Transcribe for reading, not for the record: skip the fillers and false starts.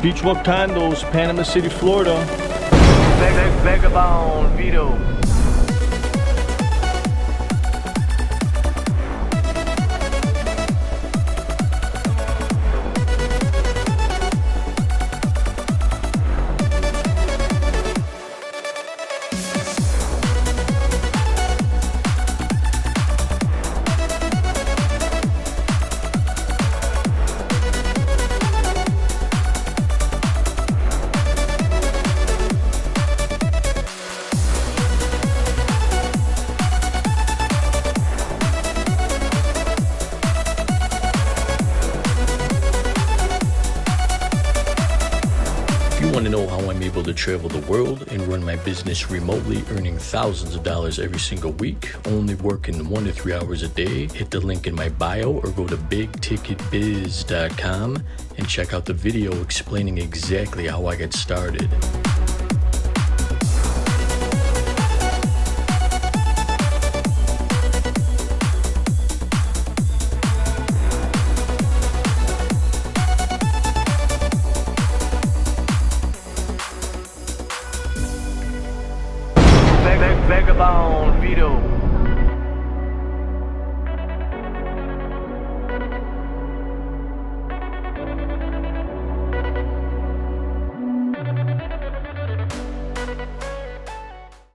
BeachWalk Condos, Panama City, Florida. VagaBondVito. Want to know how I'm able to travel the world and run my business remotely, earning thousands of dollars every single week, only working 1 to 3 hours a day? Hit the link in my bio or go to bigticketbiz.com and check out the video explaining exactly how I got started. VagaBondVito.